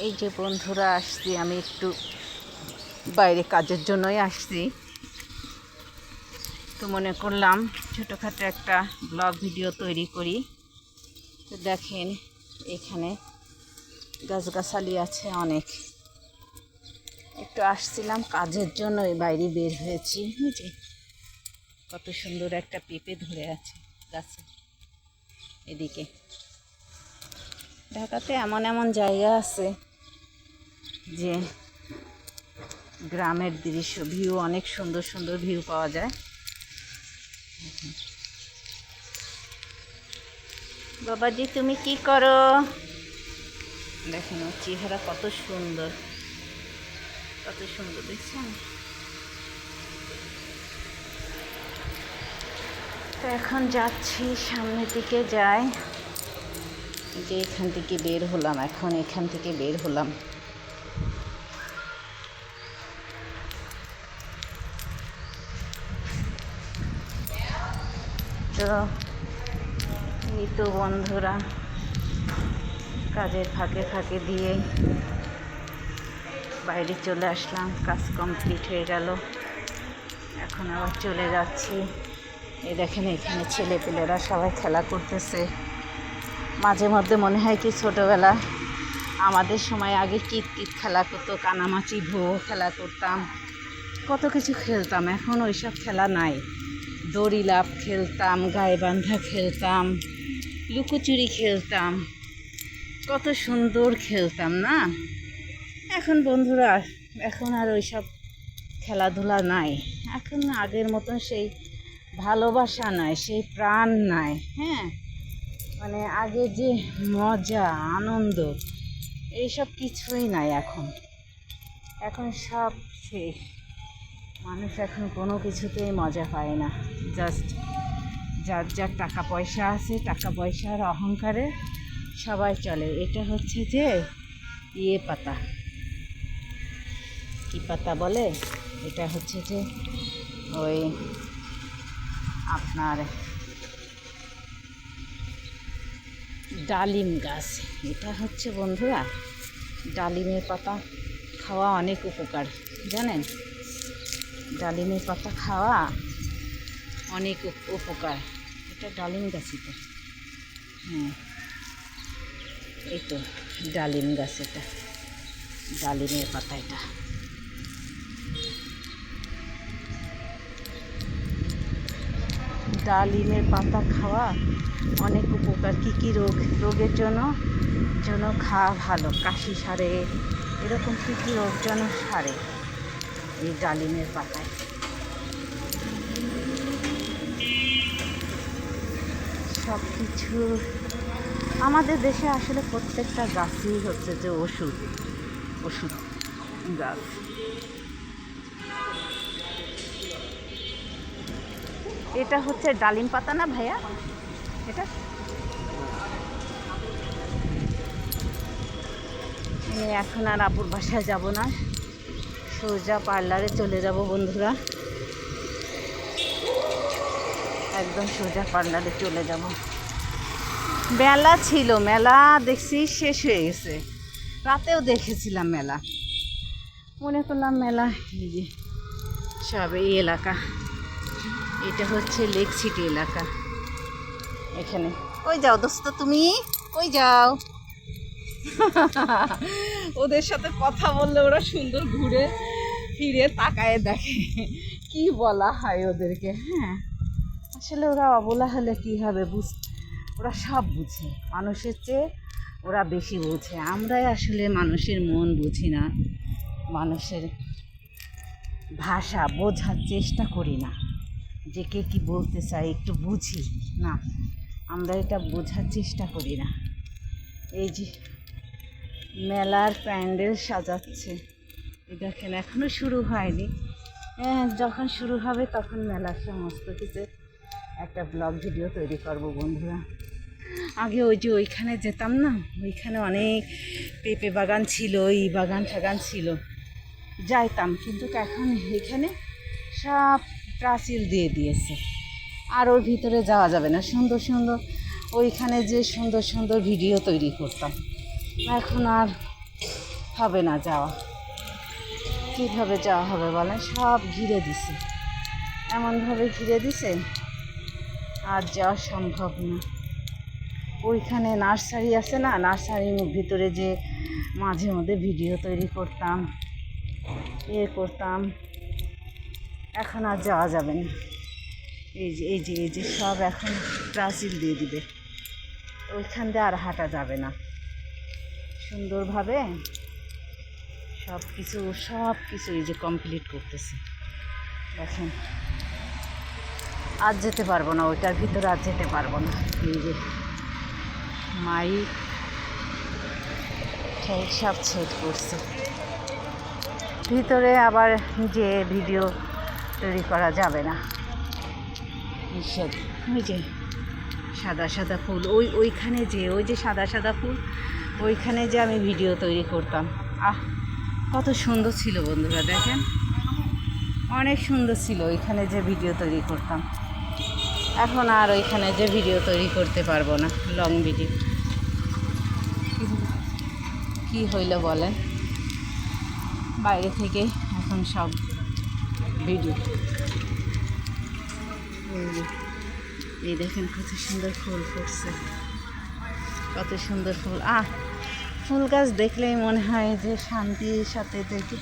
এই যে বন্ধুরা আসছি, আমি একটু বাইরে কাজের জন্যই আসছি। তো মনে করলাম ছোটোখাটো একটা ব্লগ ভিডিও তৈরি করি। তো দেখেন এখানে গাছগাছালি আছে অনেক। একটু আসছিলাম কাজের জন্যই, বাইরে বের হয়েছি। বুঝি কত সুন্দর একটা পেঁপে ধরে আছে গাছে। এদিকে ঢাকাতে এমন এমন জায়গা আছে যে গ্রামের দৃশ্য ভিউ, অনেক সুন্দর সুন্দর ভিউ পাওয়া যায়। বাবাজি তুমি কি করো? দেখেন ওর চেহারা কত সুন্দর, কত সুন্দর দেখছেন। তো এখন যাচ্ছি সামনের দিকে যাই। যে এখান থেকে বের হলাম, এখন এখান থেকে বের হলাম। তো এই তো বন্ধুরা কাজের ফাঁকে ফাঁকে দিয়ে বাইরে চলে আসলাম। কাজ কমপ্লিট হয়ে গেল, এখন আবার চলে যাচ্ছি। এই দেখেন এখানে ছেলেপেলেরা সবাই খেলা করতেছে। মাঝে মধ্যে মনে হয় কি ছোটোবেলা আমাদের সময় আগে কিতকিত খেলা করতো, কানামাছি ভো খেলা করতাম, কত কিছু খেলতাম। এখন ওইসব খেলা নাই। দড়ি লাফ খেলতাম, গায়ে বান্ধা খেলতাম, লুকোচুরি খেলতাম, কত সুন্দর খেলতাম না। এখন বন্ধুরা এখন আর ওইসব খেলাধুলা নাই। এখন আগের মতন সেই ভালোবাসা নাই, সেই প্রাণ নাই। হ্যাঁ, মানে আগে যে মজা আনন্দ এইসব কিছুই নাই এখন। এখন সব শেষ। মানুষ এখন কোনো কিছুতেই মজা পায় না। জাস্ট যার যার টাকা পয়সা আছে, টাকা পয়সার অহংকারে সবাই চলে। এটা হচ্ছে যে পাতা, কি পাতা বলে, এটা হচ্ছে যে ওই আপনার ডালিম গাছ। এটা হচ্ছে বন্ধুরা ডালিমের পাতা খাওয়া অনেক উপকার, জানেন? ডালিমের পাতা খাওয়া অনেক উপকার। এটা ডালিম গাছই তো। হ্যাঁ, এই তো ডালিম গাছ, এটা ডালিমের পাতা। এটা ডালিমের পাতা খাওয়া অনেক উপকার। কী রোগের জন্য খাওয়া ভালো, কাশি সারে, এরকম কী রোগ যেন সারে এই ডালিমের পাতায়। সব কিছু আমাদের দেশে আসলে প্রত্যেকটা গাছই হচ্ছে যে ওষুধ গাছ। এটা হচ্ছে ডালিম পাতা না ভাইয়া? এটা আমি এখন আর আপুর বাসায় যাব না, সোজা পার্লারে চলে যাব বন্ধুরা। একদম সোজা পার্লারে চলে যাব। মেলা ছিল, মেলা দেখছি শেষ হয়ে গেছে। রাতেও দেখেছিলাম মেলা, মনে করলাম মেলা। এই যে সব এই এলাকা, এটা হচ্ছে লেক সিটি এলাকা। এখানে কই যাও দোস্ত, তুমি কই যাও? ওদের সাথে কথা বললে ওরা সুন্দর ঘুরে ফিরে তাকায় দেখে, কি বলা হয় ওদেরকে। হ্যাঁ, আসলে ওরা অবলা হলে কী হবে, ওরা সব বুঝে, মানুষের চেয়ে ওরা বেশি বোঝে। আমরাই আসলে মানুষের মন বুঝি না, মানুষের ভাষা বোঝার চেষ্টা করি না, যে কে কী বলতে চাই একটু বুঝি না, আমরা এটা বোঝার চেষ্টা করি না। এই যে মেলার প্যান্ডেল সাজাচ্ছে, দেখেন এখনও শুরু হয়নি। হ্যাঁ, যখন শুরু হবে তখন মেলার সমস্ত কিছু একটা ব্লগ ভিডিও তৈরি করব বন্ধুরা। আগে ওই যে ওইখানে যেতাম না, ওইখানে অনেক পেঁপে বাগান ছিল, এই বাগান ঠাগান ছিল, যাইতাম। কিন্তু এখন এখানে সব প্রাচীর দিয়ে দিয়েছে, আর ওর ভিতরে যাওয়া যাবে না। সুন্দর সুন্দর ওইখানে যে সুন্দর সুন্দর ভিডিও তৈরি করতাম, এখন আর হবে না যাওয়া। কীভাবে যাওয়া হবে বলেন, সব ঘিরে দিছে, এমনভাবে ঘিরে দিছে আর যাওয়া সম্ভব না। ওইখানে নার্সারি আছে না, নার্সারির ভিতরে যে মাঝে মধ্যে ভিডিও তৈরি করতাম, করতাম, এখন আর যাওয়া যাবে না। এই যে সব এখন প্রাচীর দিয়ে দিবে, ওইখান দিয়ে আর হাঁটা যাবে না। সুন্দরভাবে সব কিছু এই যে কমপ্লিট করতেছে। দেখেন, আর যেতে পারবো না, ওইটার ভিতরে আর যেতে পারবো না। এই যে মাইক সব সেট করছে, ভিতরে আবার যে ভিডিও তৈরি করা যাবে না, নিষেধ। ওই যে সাদা সাদা ফুল, ওইখানে ওই যে সাদা সাদা ফুল, ওইখানে যে আমি ভিডিও তৈরি করতাম, কত সুন্দর ছিল বন্ধুরা, দেখেন অনেক সুন্দর ছিল ওইখানে যে ভিডিও তৈরি করতাম। এখন আর ওইখানে যে ভিডিও তৈরি করতে পারবো না, লং ভিডিও। কি হইল বলেন, বাইরে থেকে এখন সব ভিডিও। এই দেখেন কত সুন্দর ফুল ফুটছে, কত সুন্দর ফুল। ফুল গাছ দেখলেই মনে হয় যে শান্তির সাথে দেখে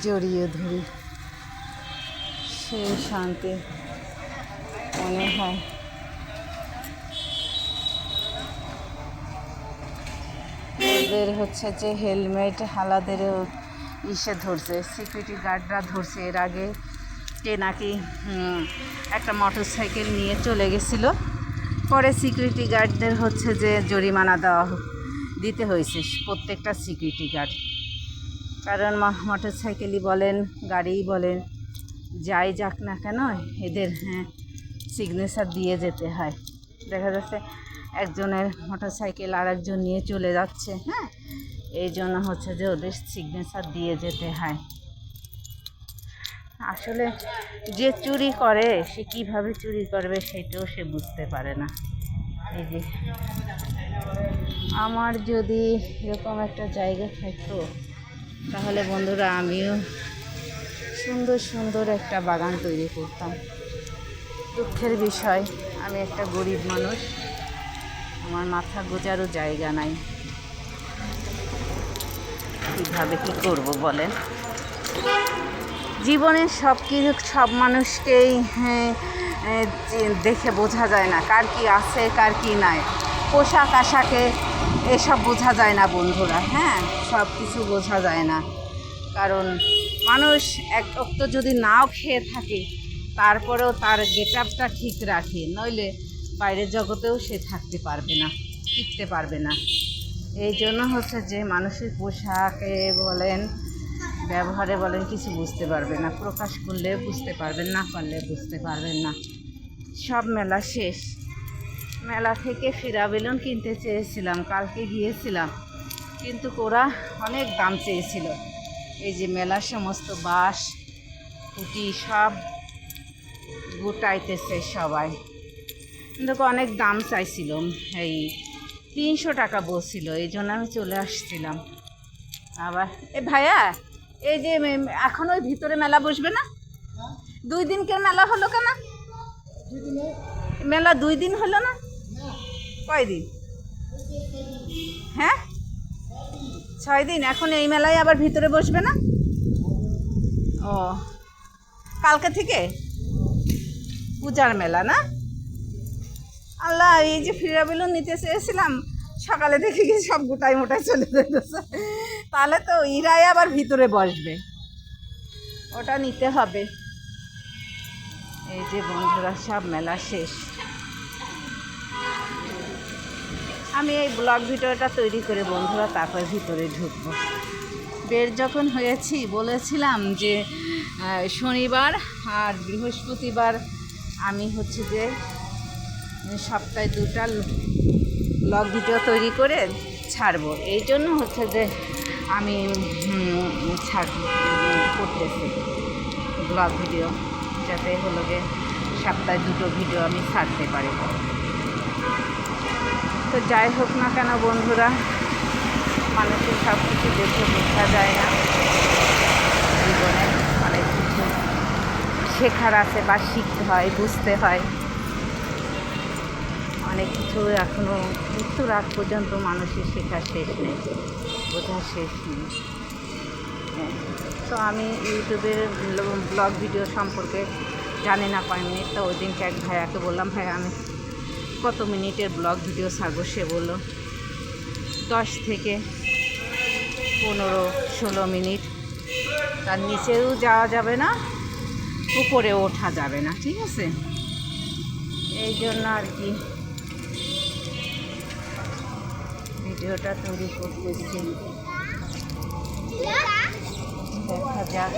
জড়িয়ে ধরি, সেই শান্তি মনে হয়। ওদের হচ্ছে যে হেলমেট হালাদেরও ধরছে, সিকিউরিটি গার্ডরা ধরছে। এর আগে কে নাকি একটা মোটর সাইকেল নিয়ে চলে গেছিল, পরে সিকিউরিটি গার্ডদের হচ্ছে যে জরিমানা দিতে হয়েছে প্রত্যেকটা সিকিউরিটি গার্ড। কারণ মোটর সাইকেলই বলেন, গাড়িই বলেন, যাই যাক না কেন এদের সিগনেচার দিয়ে যেতে হয়। দেখা যাচ্ছে একজনের মোটর সাইকেল আর একজন নিয়ে চলে যাচ্ছে, এই জন্য হচ্ছে যে ওদের সিগনেচার দিয়ে যেতে হয়। আসলে যে চুরি করে সে কিভাবে চুরি করবে সেটাও সে বুঝতে পারে না। এই যে আমার যদি এরকম একটা জায়গা থাকতো, তাহলে বন্ধুরা আমিও সুন্দর সুন্দর একটা বাগান তৈরি করতাম। দুঃখের বিষয়, আমি একটা গরিব মানুষ, আমার মাথা গোজারও জায়গা নাই। কীভাবে কী করবো বলেন। জীবনের সব মানুষকেই দেখে বোঝা যায় না কার কি আছে কার কি নাই। পোশাক আশাকে এসব বোঝা যায় না বন্ধুরা, সব কিছু বোঝা যায় না। কারণ মানুষ এক অক্ত যদি নাও খেয়ে থাকে, তারপরেও তার গেট আপটা ঠিক রাখে, নইলে বাইরের জগতেও সে থাকতে পারবে না, টিকতে পারবে না। এই জন্য হচ্ছে যে মানুষের পোশাকে বলেন, ব্যবহারে বলেন, কিছু বুঝতে পারবে না। প্রকাশ করলে বুঝতে পারবেন, না পারলে বুঝতে পারবেন না। সব মেলা শেষ। মেলা থেকে ফিরা বেলুন কিনতে চেয়েছিলাম, কালকে গিয়েছিলাম, কিন্তু ওরা অনেক দাম চেয়েছিল। এই যে মেলার সমস্ত বাঁশ কুটি সব গোটাইতেছে সবাই, কিন্তু অনেক দাম চাইছিল। এই 300 টাকা বলছিল, এই জন্য আমি চলে আসছিলাম। আবার ভাইয়া, এই যে এখন ওই ভিতরে মেলা বসবে না? 2 দিনকের মেলা হলো কেন? মেলা 2 দিন হলো না? কয়দিন? 6 দিন। এখন এই মেলায় আবার ভিতরে বসবে না? ও, কালকে থেকে পূজার মেলা না? আল্লাহ, এই যে ফিরা বেলুন নিতে চেয়েছিলাম, সকালে দেখে গিয়ে সব গোটাই মোটাই চলে যেতেছে। তাহলে তো ইরাই আবার ভিতরে বসবে, ওটা নিতে হবে। এই যে বন্ধুরা, সব মেলা শেষ। আমি এই ব্লগ ভিডিওটা তৈরি করে বন্ধুরা তারপরে ভিতরে ঢুকবো। বের যখন হয়েছি বলেছিলাম যে শনিবার আর বৃহস্পতিবার আমি হচ্ছে যে সপ্তাহে 2টা ব্লগ ভিডিও তৈরি করে ছাড়বো। এই জন্য হচ্ছে যে আমি করতেছি ব্লগ ভিডিও, যাতে হলো যে সপ্তাহে 2টো ভিডিও আমি ছাড়তে পারি। তো যাই হোক না কেন বন্ধুরা, মানুষের সব কিছু দেখে বোঝা যায় না। জীবনে অনেক কিছু শেখার আছে বা শিখতে হয়, বুঝতে হয়। অনেক কিছু এখনও মৃত্যুর আগ পর্যন্ত মানুষের শেখার শেষ নেই, বোঝার শেষ নেই। তো আমি ইউটিউবের ব্লগ ভিডিও সম্পর্কে জানি না কয় মিনিট। তো ওই দিনকে এক ভাইয়াকে বললাম, ভাই আমি কত মিনিটের ব্লগ ভিডিও ছাড়বো? সে বললো 10 থেকে 15-16 মিনিট, তার নিচেও যাওয়া যাবে না, উপরে ওঠা যাবে না, ঠিক আছে? এই জন্য আর কি ভিডিওটা তৈরি করতেছি। দেখা যাক।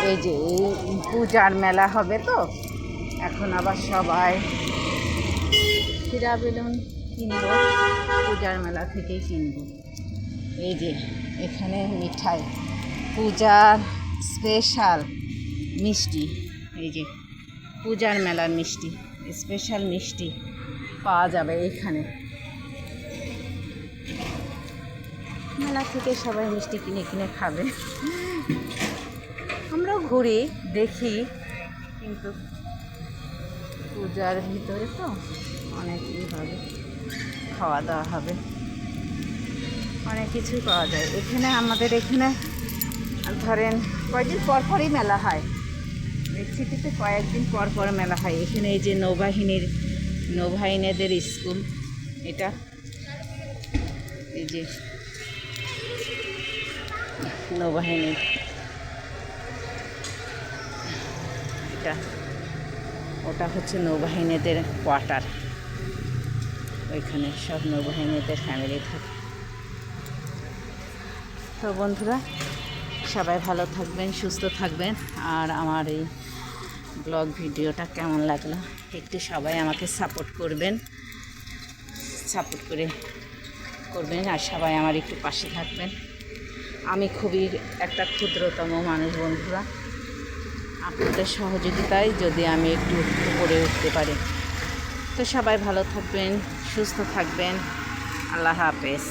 এই যে এই পূজার মেলা হবে, তো এখন আবার সবাই হীরা বেলুন কিনবো, পূজার মেলা থেকেই কিনবো। এই যে এখানে মিঠাই, পূজার স্পেশাল মিষ্টি, এই যে পূজার মেলার মিষ্টি, স্পেশাল মিষ্টি পাওয়া যাবে এখানে। মেলা থেকে সবাই মিষ্টি কিনে কিনে খাবে। আমরাও ঘুরি, দেখি, কিন্তু পূজার ভিতরে তো অনেক হবে, খাওয়া দাওয়া হবে, অনেক কিছুই পাওয়া যায় এখানে। আমাদের এখানে ধরেন কয়েকদিন পর পরই মেলা হয়, সিটিতে কয়েকদিন পর পর মেলা হয়। এখানে এই যে নৌবাহিনীদের স্কুল, এটা এই যে নৌবাহিনীর, এটা ওটা হচ্ছে নৌবাহিনীদের কোয়ার্টার, ওইখানে সব নৌবাহিনীদের ফ্যামিলি থাকে। তো বন্ধুরা, সবাই ভালো থাকবেন, সুস্থ থাকবেন। আর আমার এই ব্লগ ভিডিওটা কেমন লাগলো একটু সবাই আমাকে সাপোর্ট করবেন, আর সবাই আমার একটু পাশে থাকবেন। আমি খুবই একটা ক্ষুদ্রতম মানুষ বন্ধুরা, আপনাদের সহযোগিতায় যদি আমি একটু উপরে উঠতে পারি। তো সবাই ভালো থাকবেন, সুস্থ থাকবেন। আল্লাহ হাফেজ।